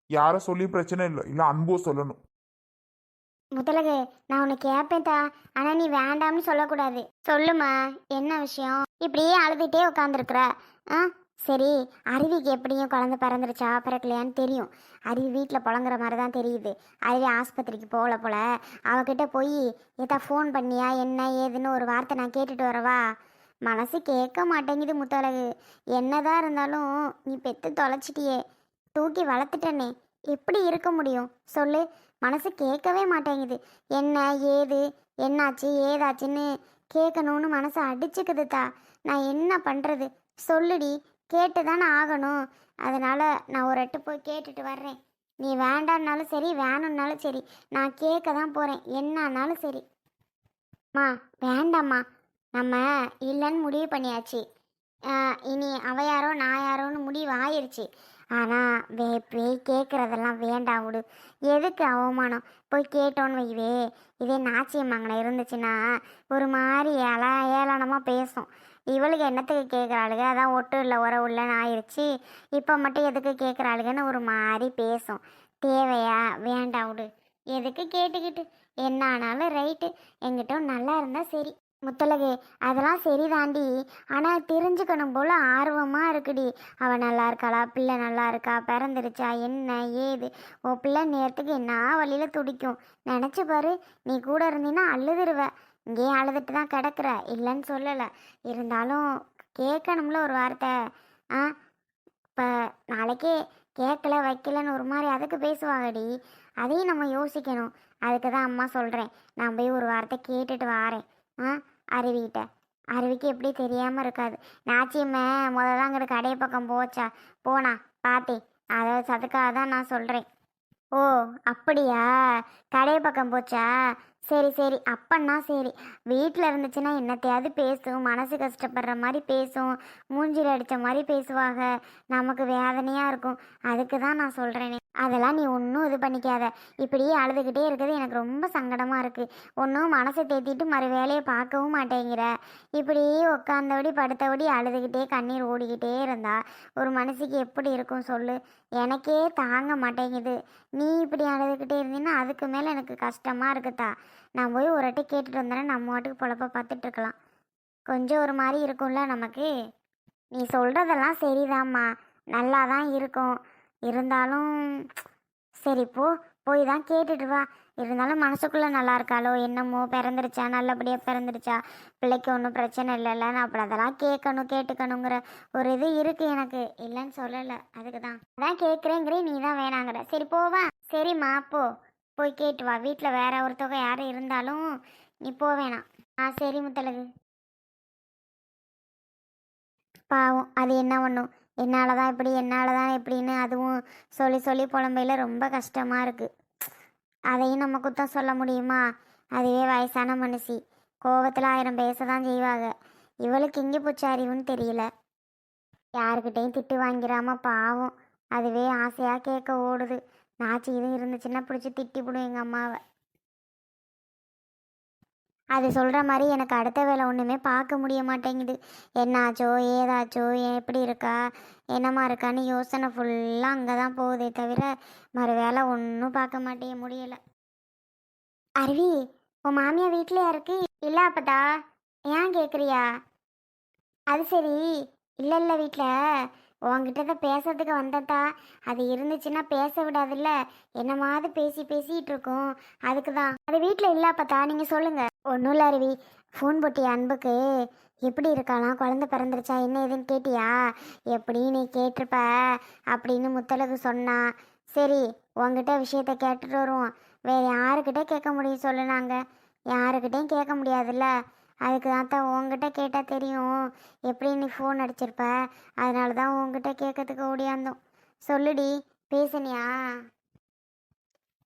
யாரை சொல்லி பிரச்சனை இல்லை, இல்லை அன்போ சொல்லணும். முத்தலகு, நான் உன்னை கேட்பேன் தா. ஆனா நீ வேண்டாம்னு சொல்லக்கூடாது. சொல்லுமா, என்ன விஷயம்? இப்படியே அழுதுகிட்டே உட்காந்துருக்குற. ஆ, சரி. அருவிக்கு எப்படியும் குழந்தை பிறந்துருச்சா பிறக்கலையான்னு தெரியும். அருவி வீட்டில் புழங்குற மாதிரி தான் தெரியுது. அருவி ஆஸ்பத்திரிக்கு போகல போல. அவகிட்ட போய் ஏதா ஃபோன் பண்ணியா என்ன ஏதுன்னு ஒரு வார்த்தை நான் கேட்டுட்டு வரவா? மனசு கேட்க மாட்டேங்குது முத்தழகு. என்னதான் இருந்தாலும் நீ பெற்று தொலைச்சிட்டியே, தூக்கி வளர்த்துட்டனே, எப்படி இருக்க முடியும் சொல்லு? மனசு கேட்கவே மாட்டேங்குது. என்ன ஏது, என்னாச்சு ஏதாச்சுன்னு கேட்கணும்னு மனசு அடிச்சுக்குது தா. நான் என்ன பண்ணுறது சொல்லுடி. கேட்டு தானே ஆகணும். அதனால் நான் ஒரு எட்டு போய் கேட்டுட்டு வர்றேன். நீ வேண்டான்னாலும் சரி வேணும்னாலும் சரி நான் கேட்க தான் போகிறேன், என்னானாலும் சரி. மா, வேண்டாம்மா. நம்ம இல்லைன்னு முடிவு பண்ணியாச்சு. இனி அவ யாரோ நான் யாரோன்னு முடிவு ஆயிடுச்சு. ஆனால் போய் கேட்குறதெல்லாம் வேண்டாம் விடு. எதுக்கு அவமானம்? போய் கேட்டோன்னு வைவே. இதே நாச்சியம்மாங்கனை இருந்துச்சுன்னா ஒரு மாதிரி ஏளனமாக பேசும். இவளுக்கு என்னத்துக்கு கேட்குறாளுக, அதான் ஒட்டும் இல்லை உறவு இல்லைன்னு ஆயிடுச்சு. இப்போ மட்டும் எதுக்கு கேட்குறாளுகன்னு ஒரு மாதிரி பேசும். தேவையா? வேண்டாம் விடு. எதுக்கு கேட்டுக்கிட்டு? என்ன ஆனாலும் ரைட்டு. எங்கிட்ட நல்லா இருந்தால் சரி. முத்தலகு, அதெல்லாம் சரிதாண்டி. ஆனால் தெரிஞ்சுக்கணும் போல் ஆர்வமாக இருக்குடி. அவள் நல்லா இருக்காளா, பிள்ளை நல்லா இருக்கா, பிறந்துருச்சா, என்ன ஏது? உன் பிள்ளை நேரத்துக்கு என்ன வழியில் துடிக்கும் நினச்சி பாரு. நீ கூட இருந்தீன்னா அழுதுருவ. இங்கேயே அழுதுட்டு தான் கிடக்குற, இல்லைன்னு சொல்லலை. இருந்தாலும் கேட்கணும்ல ஒரு வார்த்தை. ஆ, இப்போ நாளைக்கே கேட்கல வைக்கலன்னு ஒரு மாதிரி அதுக்கு பேசுவாங்கடி. அதையும் நம்ம யோசிக்கணும். அதுக்கு தான் அம்மா சொல்கிறேன், நான் போய் ஒரு வார்த்தை கேட்டுட்டு வாரேன். ஆ, அருவிக்கிட்ட. அருவிக்கு எப்படி தெரியாமல் இருக்காது. நாச்சியம்மை முதல்ல அங்கிட்டு கடையை பக்கம் போச்சா, போனா பார்த்தேன். அதை அதுக்காக தான் நான் சொல்கிறேன். ஓ, அப்படியா? கடை பக்கம் போச்சா? சரி சரி, அப்பன்னா சரி. வீட்டில் இருந்துச்சுன்னா என்னத்தையாவது பேசும், மனசு கஷ்டப்படுற மாதிரி பேசும், மூஞ்சில் அடித்த மாதிரி பேசுவாங்க. நமக்கு வேதனையாக இருக்கும். அதுக்கு தான் நான் சொல்கிறேனே. அதெல்லாம் நீ ஒன்றும் இது பண்ணிக்காத. இப்படியே அழுதுகிட்டே இருக்கிறது எனக்கு ரொம்ப சங்கடமாக இருக்குது. ஒன்றும் மனசை தேத்திட்டு மறு வேலையை பார்க்கவும் மாட்டேங்கிற. இப்படியே உட்காந்தபடி படுத்தபடி அழுதுகிட்டே கண்ணீர் ஓடிக்கிட்டே இருந்தா ஒரு மனசுக்கு எப்படி இருக்கும் சொல்லு? எனக்கே தாங்க மாட்டேங்குது. நீ இப்படி அழுதுகிட்டே இருந்தீங்கன்னா அதுக்கு மேலே எனக்கு கஷ்டமாக இருக்குதா. நான் போய் ஒரு வாட்டி கேட்டுட்டு வந்தேன்னா நம்ம வாட்டுக்கு பொழப்ப பார்த்துட்டு இருக்கலாம். கொஞ்சம் ஒரு மாதிரி இருக்கும்ல நமக்கு. நீ சொல்கிறதெல்லாம் சரிதாம்மா, நல்லா தான் இருக்கும். இருந்தாலும் சரி போ, போய் தான் கேட்டுட்டு வா. இருந்தாலும் மனசுக்குள்ளே நல்லா இருக்காளோ என்னமோ, பிறந்துருச்சா, நல்லபடியாக பிறந்துருச்சா, பிள்ளைக்கு ஒன்றும் பிரச்சனை இல்லைல்ல. நான் அப்படி அதெல்லாம் கேட்கணும் கேட்டுக்கணுங்கிற ஒரு இது இருக்குது எனக்கு, இல்லைன்னு சொல்லலை. அதுக்கு தான் அதான் கேட்குறேங்கிறே, நீ தான் வேணாங்கிற. சரி போவா. சரிம்மா போ, போய் கேட்டு வா. வீட்டில் வேற ஒருத்தவங்க யாரும் இருந்தாலும் நீ போ வேணாம். ஆ, சரி முத்தழகு. பாவம், அது என்ன பண்ணும்? என்னால் தான் இப்படி, என்னால் தான் எப்படின்னு அதுவும் சொல்லி சொல்லி புலம்பையில் ரொம்ப கஷ்டமாக இருக்குது. அதையும் நம்ம குத்தம் சொல்ல முடியுமா? அதுவே வயசான மனுஷி, கோவத்தில் 1000 பேச தான் செய்வாங்க. இவளுக்கு எங்கே போச்சு அறிவுன்னு தெரியல. யாருக்கிட்டையும் திட்டு வாங்கிடாம பாவம் அதுவே ஆசையாக கேட்க ஓடுது. நாச்சி இதுவும் இருந்துச்சுன்னா பிடிச்சி திட்டிவிடும் எங்கள் அம்மாவை. அது சொல்கிற மாதிரி எனக்கு அடுத்த வேலை ஒன்றுமே பார்க்க முடிய மாட்டேங்குது. என்னாச்சோ ஏதாச்சோ, எப்படி இருக்கா என்னம்மா இருக்கான்னு யோசனை ஃபுல்லாக அங்கே தான் போகுதே தவிர மறு வேலை ஒன்றும் பார்க்க மாட்டேங்க முடியலை. அருவி, உன் மாமியா வீட்லையா இருக்கு? இல்லை அப்பதா. ஏன் கேட்குறியா? அது சரி. இல்லை இல்லை, வீட்டில் உங்ககிட்ட தான் பேசுறதுக்கு வந்ததா. அது இருந்துச்சுன்னா பேச விடாதுல்ல, என்னமாவது பேசி பேசிகிட்டு இருக்கோம். அதுக்கு தான். அது வீட்டில் இல்லை அப்பத்தா, நீங்கள் சொல்லுங்கள். ஒன்றும் இல்லை அருவி, ஃபோன் போட்டியா அன்புக்கு? எப்படி இருக்காளாம், குழந்தை பிறந்துருச்சா, என்ன ஏதுன்னு கேட்டியா? எப்படி நீ கேட்டிருப்ப அப்படின்னு முத்தழகு சொன்னா. சரி, உங்ககிட்ட விஷயத்த கேட்டுட்டு வருவோம். வேறு யாருக்கிட்டே கேட்க முடியும் சொல்லு? நாங்கள் யாருக்கிட்டையும் கேட்க முடியாதுல்ல. அதுக்கு தான் உங்ககிட்ட கேட்டால் தெரியும் எப்படி நீ ஃபோன் அடிச்சிருப்ப. அதனால தான் உங்ககிட்ட கேட்கறதுக்கு ஓடியாந்தோம். சொல்லுடி, பேசுனியா?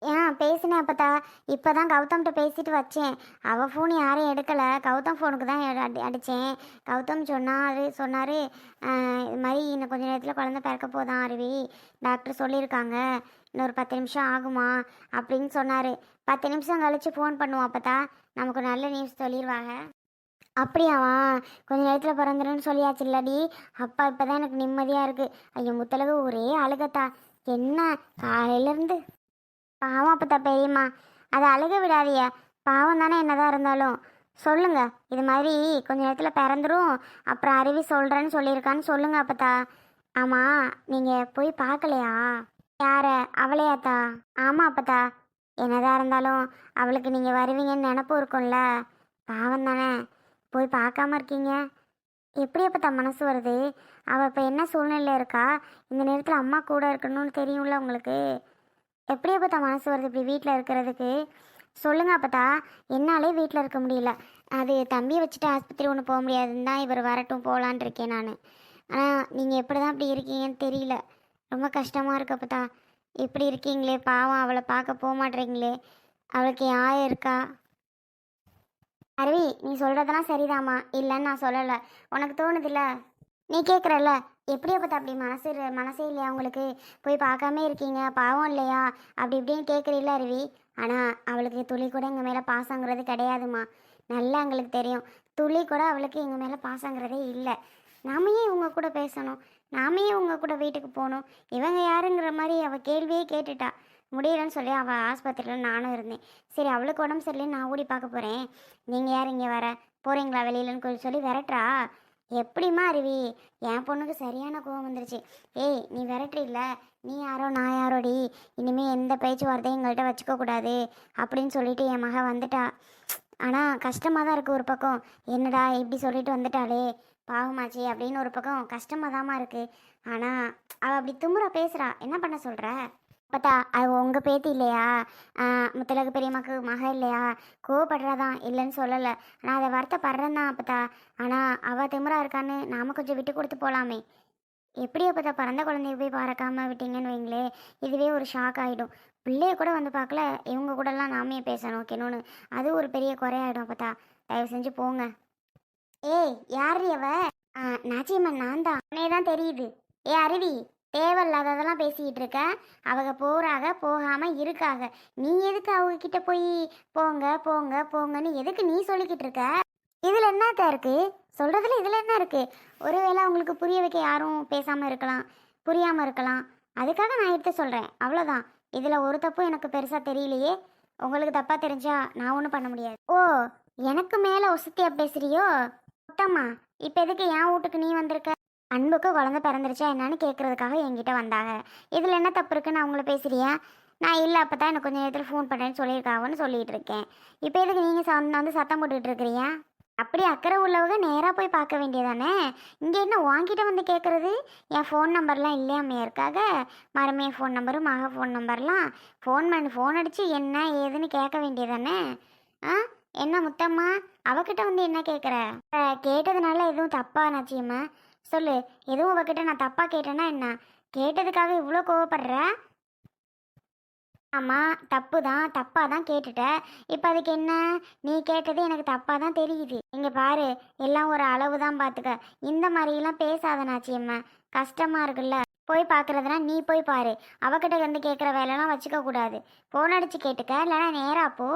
ஏன் பேசினேன் அப்பத்தா. இப்போ தான் கௌதம்கிட்ட பேசிட்டு வச்சேன். அவள் ஃபோன் யாரும் எடுக்கலை, கௌதம் ஃபோனுக்கு தான் அடித்தேன். கௌதம் சொன்னார் இது மாதிரி இன்னும் கொஞ்சம் நேரத்தில் குழந்தை பிறக்க போதான் அருவி, டாக்டர் சொல்லியிருக்காங்க, இன்னொரு 10 நிமிஷம் ஆகுமா அப்படின்னு சொன்னார். 10 நிமிஷம் கழித்து ஃபோன் பண்ணுவோம் அப்பத்தா, நமக்கு நல்ல நியூஸ் சொல்லிடுவாங்க. அப்படியாவா? கொஞ்ச நேரத்தில் பிறந்துருன்னு சொல்லியாச்சு இல்லடி. அப்பா இப்போ தான் எனக்கு நிம்மதியாக இருக்குது. ஐயோ முத்தழகு ஒரே அழுகத்தா. என்ன காலையிலேருந்து பாவம் அப்பத்தா பெரியம்மா, அதை அழுக விடாதியா. பாவம் தானே என்னதான் இருந்தாலும். சொல்லுங்க, இது மாதிரி கொஞ்ச நேரத்தில் பிறந்துரும், அப்புறம் அருவி சொல்கிறேன்னு சொல்லியிருக்கான்னு சொல்லுங்க அப்பத்தா. ஆமாம், நீங்கள் போய் பார்க்கலையா? யார? அவளையாத்தா? ஆமாம் அப்பத்தா. என்னதான் இருந்தாலும் அவளுக்கு நீங்கள் வருவீங்கன்னு நினப்பு இருக்கும்ல. பாவம் தானே, போய் பார்க்காம இருக்கீங்க. எப்படி அப்பத்தா மனசு வருது? அவள் இப்போ என்ன சூழ்நிலையில் இருக்கா? இந்த நேரத்தில் அம்மா கூட இருக்கணும்னு தெரியும்ல உங்களுக்கு. எப்படி அப்பத்தா மனசு வருது இப்படி வீட்டில் இருக்கிறதுக்கு? சொல்லுங்க அப்பத்தா. என்னாலே வீட்டில் இருக்க முடியல. அது தம்பியை வச்சுட்டு ஆஸ்பத்திரி ஒன்று போக முடியாதுன்னு தான் இவர் வரட்டும் போகலான் இருக்கேன் நான். ஆனால் நீங்கள் எப்படி தான் இப்படி இருக்கீங்கன்னு தெரியல. ரொம்ப கஷ்டமாக இருக்கு அப்பத்தா. இப்படி இருக்கீங்களே, பாவம் அவளை பார்க்க போக மாட்டேறீங்களே. அவளுக்கு யார் இருக்கா? அருவி, நீ சொல்கிறதெல்லாம் சரிதாம்மா, இல்லைன்னு நான் சொல்லலை. உனக்கு தோணுதில்ல, நீ கேட்குறல்ல. எப்படி அப்போ அப்படி மனசே இல்லையா உங்களுக்கு? போய் பார்க்காம இருக்கீங்க, பாவம் இல்லையா அப்படி இப்படின்னு கேட்குறீல்ல அருவி. ஆனால் அவளுக்கு துளி கூட எங்கள் மேலே பாசங்கிறது கிடையாதுமா. நல்லா எங்களுக்கு தெரியும். துளி கூட அவளுக்கு எங்கள் மேலே பாசங்கிறதே இல்லை. நாம ஏன் இவங்க கூட பேசணும்? நாம ஏன் இவங்க கூட வீட்டுக்கு போகணும்? இவங்க யாருங்கிற மாதிரி அவள் கேள்வியே கேட்டுட்டா. முடியலன்னு சொல்லி அவள் ஆஸ்பத்திரியில் நானும் இருந்தேன். சரி, அவளுக்கு உடம்பு சரியில்லைன்னு நான் ஓடி பார்க்க போகிறேன். நீங்கள் யார் இங்கே வர போகிறீங்களா வெளியிலன்னு சொல்லி விரட்டுறா. எப்படிம்மா அருவி? என் பொண்ணுக்கு சரியான கோவம் வந்துருச்சு. ஏய், நீ விரட்டுறில்ல, நீ யாரோ நான் யாரோடி, இனிமேல் எந்த பேச்சுவார்த்தையும் எங்கள்கிட்ட வச்சுக்க கூடாது அப்படின்னு சொல்லிட்டு என் மக வந்துட்டா. ஆனால் கஷ்டமாக தான் இருக்குது ஒரு பக்கம். என்னடா இப்படி சொல்லிட்டு வந்துட்டாளே, பாவமாச்சு அப்படின்னு ஒரு பக்கம் கஷ்டமாக தாம்மா இருக்குது. ஆனால் அவள் அப்படி திமுறா பேசுகிறா. என்ன பண்ண சொல்கிற? அப்பத்தா, அது உங்கள் பேத்தி இல்லையா? முத்தலகு பெரியம்மாக்கு மக இல்லையா? கோவப்படுறாதான், இல்லைன்னு சொல்லலை. நான் அதை வருத்தப்படுறேன் தான் அப்பத்தா. ஆனால் அவள் திமுறா இருக்கான்னு நாம் கொஞ்சம் விட்டு கொடுத்து போகலாமே. எப்படி அப்பத்தா பிறந்த குழந்தைய போய் பார்க்காம விட்டீங்கன்னு வைங்களே, இதுவே ஒரு ஷாக் ஆகிடும். பிள்ளைய கூட வந்து பார்க்கல, இவங்க கூடலாம் நாமே பேசணும் ஓகேன்னு, அது ஒரு பெரிய குறையாயிடும் அப்பத்தா. தயவு செஞ்சு போங்க. ஏய், யார் அவ? நாச்சியம்மன், நான் தான். உன்னே தான் தெரியுது. ஏ அருவி, தேவையில்லாததெல்லாம் பேசிக்கிட்டு இருக்க. அவங்க போகிறாக, போகாமல் இருக்காக. நீ எதுக்கு அவங்க கிட்ட போய் போங்க போங்க போங்கன்னு எதுக்கு நீ சொல்லிக்கிட்டு இருக்க? இதில் என்னத்த இருக்குது? சொல்கிறதுல இதில் என்ன இருக்குது? ஒருவேளை அவங்களுக்கு புரிய வைக்க யாரும் பேசாமல் இருக்கலாம், புரியாமல் இருக்கலாம். அதுக்காக நான் எடுத்து சொல்கிறேன், அவ்வளோதான். இதில் ஒரு தப்பும் எனக்கு பெருசாக தெரியலையே. உங்களுக்கு தப்பாக தெரிஞ்சா நான் ஒன்றும் பண்ண முடியாது. ஓ, எனக்கு மேலே ஒசத்தியாக பேசுகிறியோ? சுத்தம்மா, இப்போ எதுக்கு என் வீட்டுக்கு நீ வந்திருக்க? அன்புக்கு குழந்தை பிறந்துருச்சா என்னன்னு கேட்குறதுக்காக என்கிட்ட வந்தாங்க. இதில் என்ன தப்பு இருக்குன்னு அவங்கள பேசுறியா? நான் இல்லை, அப்போ தான் எனக்கு கொஞ்சம் நேரத்தில் ஃபோன் பண்ணுறேன்னு சொல்லியிருக்காங்கன்னு சொல்லிகிட்டு இருக்கேன். இப்போ எதுக்கு நீங்கள் வந்து சத்தம் போட்டுட்டு இருக்கிறீங்க? அப்படி அக்கறை உள்ளவங்க நேராக போய் பார்க்க வேண்டியதானே. இங்கே என்ன வாங்கிட்ட வந்து கேட்குறது? என் ஃபோன் நம்பர்லாம் இல்லையாமே இருக்காக. மருமைய ஃபோன் நம்பரு, மக ஃபோன் நம்பர்லாம் ஃபோன் அடித்து என்ன ஏதுன்னு கேட்க வேண்டியதானே. என்ன முத்தம்மா, அவகிட்ட வந்து என்ன கேட்குற? கேட்டதுனால எதுவும் தப்பா நாச்சியம்மா? சொல்லு, எதுவும் அவகிட்ட நான் தப்பாக கேட்டேன்னா என்ன? கேட்டதுக்காக இவ்வளோ கோவப்படுற? ஆமாம், தப்பு தான், தப்பாக தான் கேட்டுட்ட. இப்போ அதுக்கு என்ன? நீ கேட்டது எனக்கு தப்பாக தான் தெரியுது. இங்கே பாரு, எல்லாம் ஒரு அளவு தான் பார்த்துக்க. இந்த மாதிரிலாம் பேசாத நாச்சியம்மா, கஷ்டமாக இருக்குல்ல. போய் பார்க்குறதுனா நீ போய் பாரு. அவகிட்ட வந்து கேட்குற வேலைலாம் வச்சுக்க கூடாது. ஃபோன் அடித்து கேட்டுக்க, இல்லைனா நேராக போ.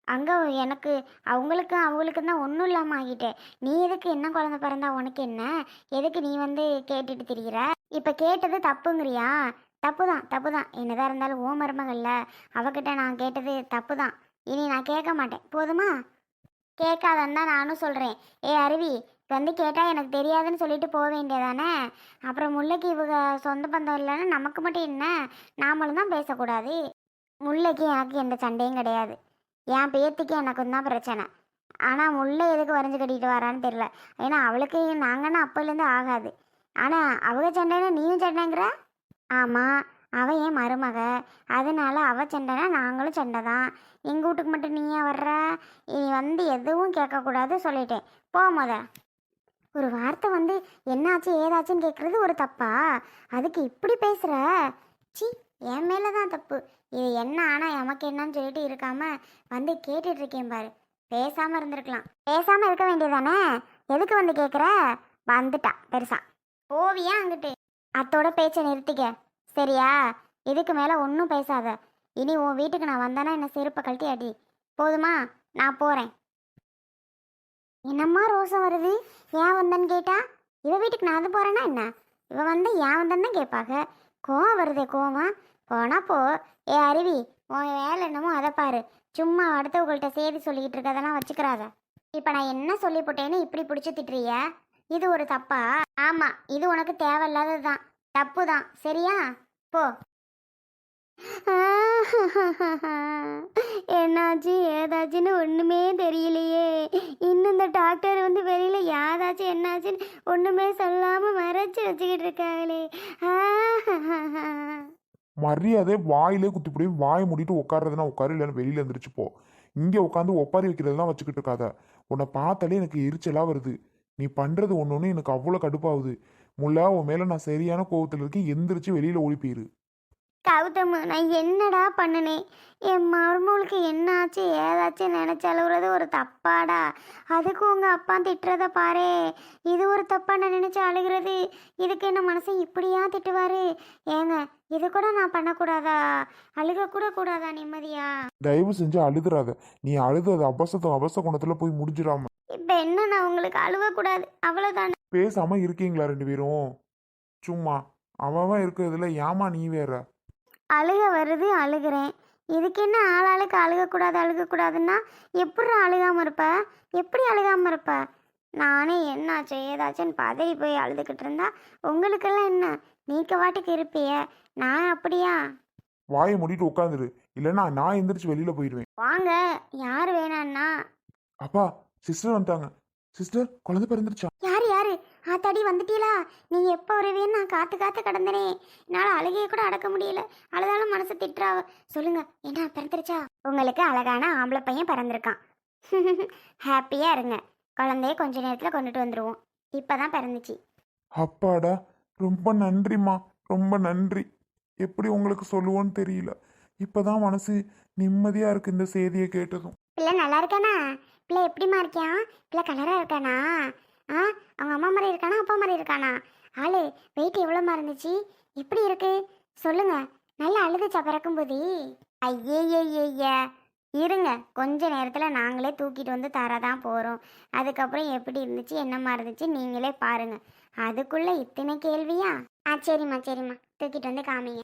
அங்கே எனக்கு அவங்களுக்கும் தான் ஒன்றும் இல்லாமல் ஆகிட்டேன். நீ எதுக்கு? என்ன குழந்தை பிறந்தா உனக்கு என்ன? எதுக்கு நீ வந்து கேட்டுட்டு திரிகிற? இப்போ கேட்டது தப்புங்கிறியா? தப்பு தான். என்னதான் இருந்தாலும் ஓ மருமகள்ல, அவகிட்ட நான் கேட்டது தப்பு தான். இனி நான் கேட்க மாட்டேன், போதுமா? கேட்காதன்னு தான் நானும் சொல்கிறேன். ஏ அருவி, வந்து கேட்டால் எனக்கு தெரியாதுன்னு சொல்லிட்டு போக வேண்டியதானே. அப்புறம் முல்லைக்கு இவங்க சொந்த பந்தம் இல்லைன்னு நமக்கு மட்டும் என்ன? நாமளும் தான் பேசக்கூடாது. முல்லைக்கு எனக்கு எந்த சண்டையும் கிடையாது. என் பேத்திக்கு எனக்கும் தான் பிரச்சனை. ஆனால் முல்லை எதுக்கு வரைஞ்சி கட்டிட்டு வரான்னு தெரியல. ஏன்னா அவளுக்கு நாங்கன்னா அப்போலேருந்து ஆகாது. ஆனால் அவங்க சண்டைன்னா நீயும் சண்டைங்கிற? ஆமாம், அவள் என் மருமக, அதனால அவள் சண்டைனா நாங்களும் சண்டை தான். எங்கள் வீட்டுக்கு மட்டும் நீ ஏன் வர்ற? நீ வந்து எதுவும் கேட்கக்கூடாது சொல்லிட்டேன், போகும்போத. ஒரு வார்த்தை வந்து என்னாச்சு ஏதாச்சுன்னு கேட்குறது ஒரு தப்பா? அதுக்கு இப்படி பேசுகிற? சி, என் மேலே தான் தப்பு. இது என்ன ஆனால் எமக்கு என்னன்னு சொல்லிட்டு இருக்காம வந்து கேட்டுட்டு இருக்கேன் பாரு. பேசாமல் இருந்திருக்கலாம். பேசாமல் இருக்க வேண்டியதானே. எதுக்கு வந்து கேட்குற? வந்துட்டா பெருசா. போவியா அங்கிட்டு? அத்தோட பேச்சை நிறுத்திக்க, சரியா? இதுக்கு மேலே ஒன்றும் பேசாத. இனி உன் வீட்டுக்கு நான் வந்தேன்னா என்ன செருப்பை கழட்டி அடி, போதுமா? நான் போகிறேன். என்னம்மா ரோசம் வருது? ஏன் வந்தேன்னு கேட்டா, இவ வீட்டுக்கு நான் அது போகிறேன்னா என்ன? இவ வந்து ஏன் வந்தேன்னு தான் கேட்பாங்க. கோவம் வருதே கோவம். போனா போ. ஏ அருவி, உன் வேலை என்னமோ அதை பாரு. சும்மா அடுத்தவங்கள்ட்ட செய்தி சொல்லிக்கிட்டு இருக்கதெல்லாம் வச்சுக்கிறாத. இப்போ நான் என்ன சொல்லி போட்டேன்னு இப்படி பிடிச்சி திட்டுறிய? இது ஒரு தப்பா? ஆமா, இது உனக்கு தேவையில்லாதது தான், தப்பு தான், சரியா? போ. என்னாச்சு ஏதாச்சுன்னு ஒன்றுமே தெரியலையே. இன்னும் இந்த டாக்டர் வந்து வெளியில் ஏதாச்சும் என்னாச்சுன்னு ஒன்றுமே சொல்லாமல் மறைச்சி வச்சுக்கிட்டு இருக்காங்களே. மரியாதை வாயிலே குத்திப்படி, வாயை மூடிட்டு உட்கார்றதுனா உட்காரு, இல்லைன்னு வெளியில எந்திரிச்சு போ. இங்கே உட்காந்து ஒப்பாரி வைக்கிறதெல்லாம் வச்சுக்கிட்டு இருக்காத. உன்னை பார்த்தாலே எனக்கு எரிச்சலா வருது. நீ பண்றது ஒன்று எனக்கு அவ்வளோ கடுப்பாகுது. முல்லா, உன் மேல நான் சரியான கோவத்தில் இருக்கேன். எந்திரிச்சு வெளியில ஓடி போயிரு. கௌதம், நான் என்னடா பண்ணினேன்? என் மருமகளுக்கு என்னாச்சு ஏதாச்சு நினச்சி அழுகுறது ஒரு தப்பாடா? அதுக்கு உங்கள் அப்பா திட்டுறத பாரு. இது ஒரு தப்பா நான் நினச்சி அழுகிறது? இதுக்கு என்ன மனசை இப்படியா திட்டுவாரு? ஏங்க, இது கூட நான் பண்ணக்கூடாதா? அழுக கூட கூடாதா நிம்மதியா? தயவு செஞ்சு அழுதுறாத. நீ அழுது அது அபச குணத்துல போய் முடிஞ்சிடாம. இப்போ என்ன, நான் உங்களுக்கு அழுகக்கூடாது அவ்வளோதானே? பேசாம இருக்கீங்களா ரெண்டு பேரும்? சும்மா அவன் இருக்கிறதுல ஏமா நீ வேற? அழுக வருது, அழுகிறேன். இதுக்கு என்ன ஆளாளுக்கு அழுகக்கூடாதுன்னா எப்படி அழுகாமல் இருப்ப? எப்படி அழுகாமல் இருப்ப? நானே என்னாச்சு ஏதாச்சுன்னு பதறி போய் அழுதுகிட்டு இருந்தா உங்களுக்கெல்லாம் என்ன? நீக்க வாட்டுக்கு இருப்பிய, நான் அப்படியா? வாயை மூடிட்டு உட்காந்துரு, இல்லைன்னா நான் எந்திரிச்சு வெளியில போயிடுவேன். வாங்க, யார் வேணான்னா? அப்பா, சிஸ்டர் வந்துட்டாங்க. சிஸ்டர், குழந்தை பிறந்துருச்சா? யாரு யாரு? ஆத்தாடி வந்துட்டீங்களா? நீங்க எப்போ வருவீன்னு நான் காத்து காத்து கிடந்தனே. என்னால் அழுகையை கூட அடக்க முடியல. அழுதாலும் மனசு திட்டுறாவ. சொல்லுங்க, என்ன பிறந்துருச்சா? உங்களுக்கு அழகான ஆம்பளை பையன் பிறந்திருக்கான். ஹாப்பியா இருங்க. குழந்தைய கொஞ்ச நேரத்தில் கொண்டுட்டு வந்துடுவோம். இப்பதான் பிறந்துச்சு. அப்பாடா, ரொம்ப நன்றிம்மா, ரொம்ப நன்றி. எப்படி உங்களுக்கு சொல்லுவோன்னு தெரியல. இப்பதான் மனசு நிம்மதியா இருக்கு இந்த செய்தியை கேட்டதும். பிள்ளை நல்லா இருக்கானா? பிள்ளை எப்படிமா இருக்கியான்? பிள்ளை கலராக இருக்கானா? அவங்க அம்மா மாதிரி இருக்கானா, அப்பா மாதிரி இருக்கானா? ஆளு வெயிட் எவ்வளோமா இருந்துச்சு? எப்படி இருக்கு சொல்லுங்க. நல்லா அழுதுச்சா பிறக்கும்போது? ஐயய்ய, இருங்க, கொஞ்ச நேரத்தில் நாங்களே தூக்கிட்டு வந்து தரதான் போகிறோம். அதுக்கப்புறம் எப்படி இருந்துச்சு என்னம்மா இருந்துச்சு நீங்களே பாருங்க. அதுக்குள்ளே இத்தனை கேள்வியா? சரிம்மா தூக்கிட்டு வந்து காமிங்க.